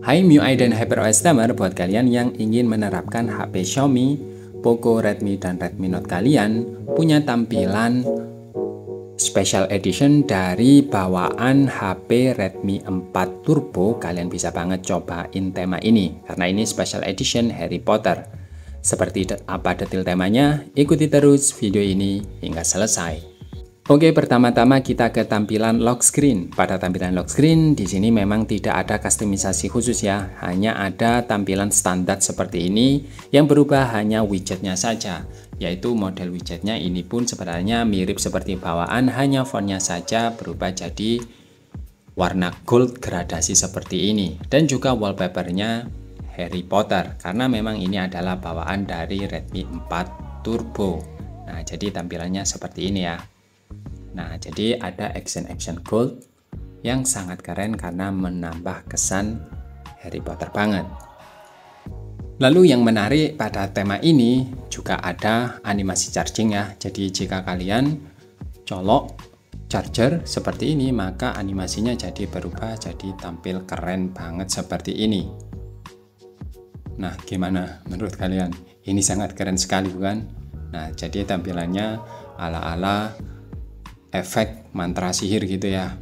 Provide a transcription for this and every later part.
Hai MIUI dan HyperOS Tamer, buat kalian yang ingin menerapkan HP Xiaomi, Poco, Redmi, dan Redmi Note kalian punya tampilan Special Edition dari bawaan HP Redmi 4 Turbo, kalian bisa banget cobain tema ini karena ini Special Edition Harry Potter. Seperti apa detail temanya? Ikuti terus video ini hingga selesai. Oke, pertama-tama kita ke tampilan lock screen. Pada tampilan lock screen di sini memang tidak ada kustomisasi khusus ya, hanya ada tampilan standar seperti ini yang berubah hanya widgetnya saja, yaitu model widgetnya ini pun sebenarnya mirip seperti bawaan, hanya fontnya saja berubah jadi warna gold gradasi seperti ini, dan juga wallpapernya Harry Potter karena memang ini adalah bawaan dari Redmi 4 Turbo. Nah, jadi tampilannya seperti ini ya. Nah, jadi ada action gold yang sangat keren karena menambah kesan Harry Potter banget. Lalu yang menarik pada tema ini juga ada animasi charging ya. Jadi jika kalian colok charger seperti ini, maka animasinya jadi berubah jadi tampil keren banget seperti ini. Nah, gimana menurut kalian? Ini sangat keren sekali bukan? Nah, jadi tampilannya ala-ala efek mantra sihir gitu ya.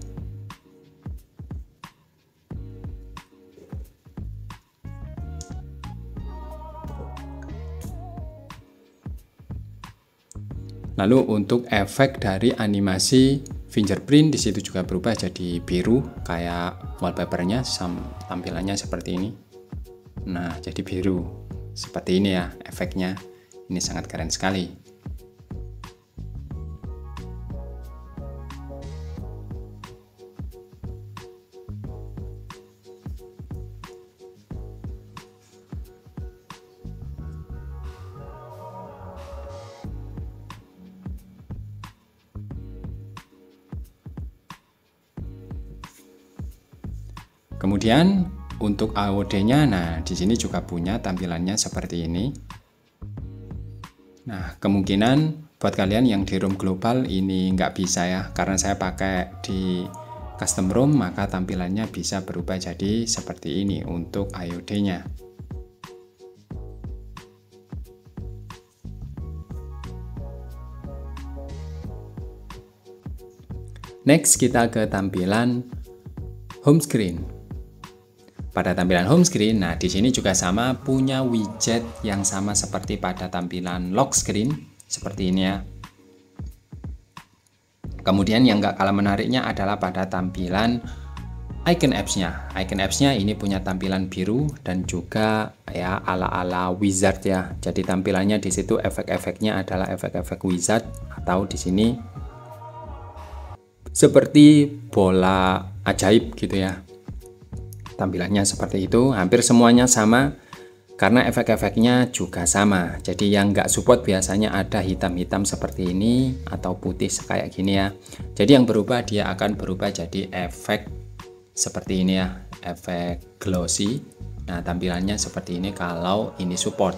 Lalu untuk efek dari animasi fingerprint di situ juga berubah jadi biru kayak wallpapernya, tampilannya seperti ini. Nah, jadi biru seperti ini ya efeknya. Ini sangat keren sekali. Kemudian untuk AOD-nya, nah di sini juga punya tampilannya seperti ini. Nah, kemungkinan buat kalian yang di room global ini nggak bisa ya, karena saya pakai di custom room, maka tampilannya bisa berubah jadi seperti ini untuk AOD-nya. Next, kita ke tampilan home screen. Pada tampilan home screen, nah di sini juga sama punya widget yang sama seperti pada tampilan lock screen seperti ini ya. Kemudian yang nggak kalah menariknya adalah pada tampilan icon apps-nya. Icon apps-nya ini punya tampilan biru dan juga ya ala-ala wizard ya. Jadi tampilannya di situ efek-efeknya adalah efek-efek wizard atau di sini seperti bola ajaib gitu ya. Tampilannya seperti itu, hampir semuanya sama karena efek-efeknya juga sama. Jadi yang nggak support biasanya ada hitam-hitam seperti ini atau putih kayak gini ya. Jadi yang berubah, dia akan berubah jadi efek seperti ini ya, efek glossy. Nah, tampilannya seperti ini kalau ini support.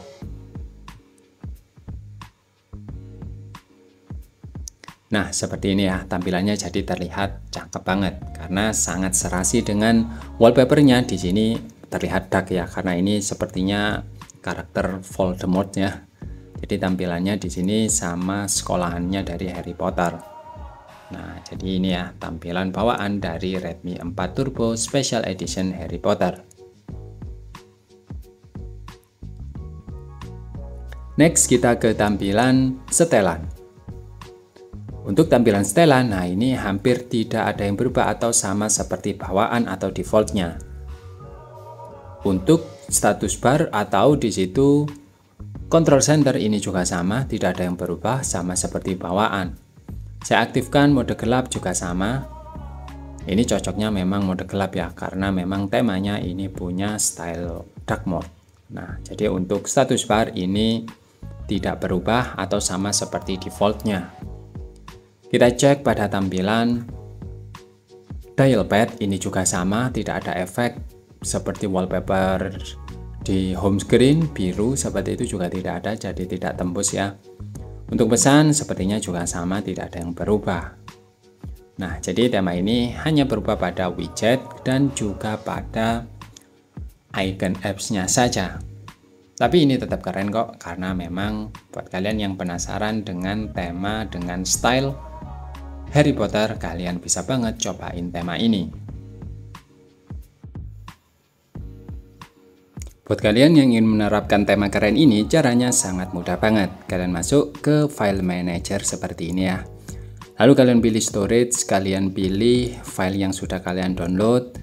Nah, seperti ini ya, tampilannya jadi terlihat cakep banget karena sangat serasi dengan wallpapernya. Di sini terlihat dark ya, karena ini sepertinya karakter Voldemort ya. Jadi tampilannya di sini sama sekolahannya dari Harry Potter. Nah, jadi ini ya tampilan bawaan dari Redmi 4 Turbo Special Edition Harry Potter. Next, kita ke tampilan setelan. Untuk tampilan setelan, nah ini hampir tidak ada yang berubah atau sama seperti bawaan atau defaultnya. Untuk status bar atau di situ control center ini juga sama, tidak ada yang berubah, sama seperti bawaan. Saya aktifkan mode gelap juga sama. Ini cocoknya memang mode gelap ya, karena memang temanya ini punya style dark mode. Nah, jadi untuk status bar ini tidak berubah atau sama seperti defaultnya. Kita cek pada tampilan dial pad, ini juga sama, tidak ada efek seperti wallpaper di home screen biru seperti itu juga tidak ada, jadi tidak tembus ya. Untuk pesan sepertinya juga sama, tidak ada yang berubah. Nah, jadi tema ini hanya berubah pada widget dan juga pada icon apps-nya saja. Tapi ini tetap keren kok, karena memang buat kalian yang penasaran dengan tema, dengan style Harry Potter, kalian bisa banget cobain tema ini. Buat kalian yang ingin menerapkan tema keren ini, caranya sangat mudah banget. Kalian masuk ke file manager seperti ini ya. Lalu kalian pilih storage, kalian pilih file yang sudah kalian download.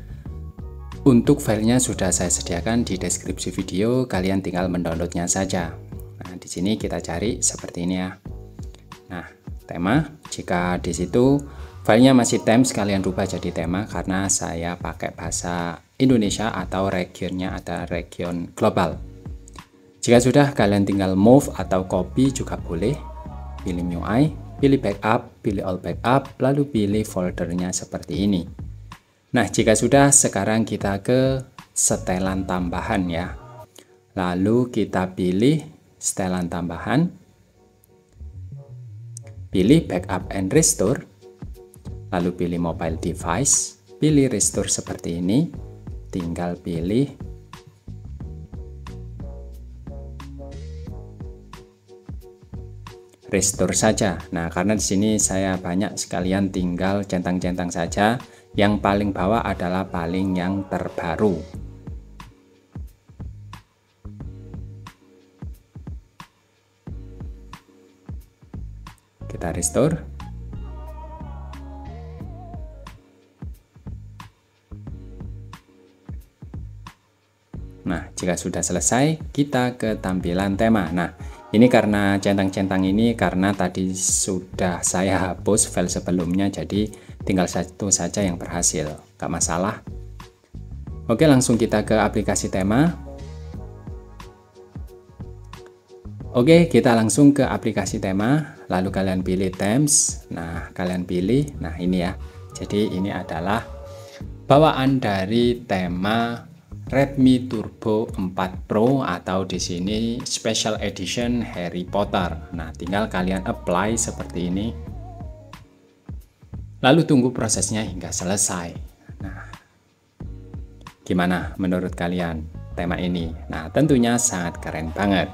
Untuk filenya sudah saya sediakan di deskripsi video, kalian tinggal mendownloadnya saja. Nah, di sini kita cari seperti ini ya. Nah, tema, jika di situ filenya masih themes, kalian rubah jadi tema karena saya pakai bahasa Indonesia atau regionnya ada region global. Jika sudah, kalian tinggal move atau copy juga boleh. Pilih MIUI, pilih backup, pilih all backup, lalu pilih foldernya seperti ini. Nah, jika sudah, sekarang kita ke setelan tambahan ya. Lalu kita pilih setelan tambahan, pilih backup and restore, lalu pilih mobile device, pilih restore seperti ini, tinggal pilih restore saja. Nah, karena di sini saya banyak sekalian tinggal centang-centang saja. Yang paling bawah adalah paling yang terbaru. Kita restore. Nah, jika sudah selesai, kita ke tampilan tema. Nah, ini karena centang-centang ini karena tadi sudah saya hapus file sebelumnya, jadi tinggal satu saja yang berhasil, gak masalah. Oke, langsung kita ke aplikasi tema. Oke, kita langsung ke aplikasi tema, lalu kalian pilih themes. Nah, kalian pilih, nah ini ya. Jadi ini adalah bawaan dari tema Redmi Turbo 4 Pro atau di sini Special Edition Harry Potter. Nah, tinggal kalian apply seperti ini. Lalu tunggu prosesnya hingga selesai. Nah, gimana menurut kalian tema ini? Nah, tentunya sangat keren banget.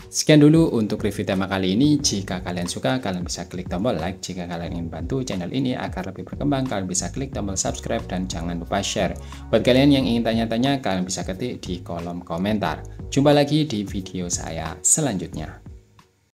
Sekian dulu untuk review tema kali ini. Jika kalian suka, kalian bisa klik tombol like. Jika kalian ingin bantu channel ini agar lebih berkembang, kalian bisa klik tombol subscribe dan jangan lupa share. Buat kalian yang ingin tanya-tanya, kalian bisa ketik di kolom komentar. Jumpa lagi di video saya selanjutnya.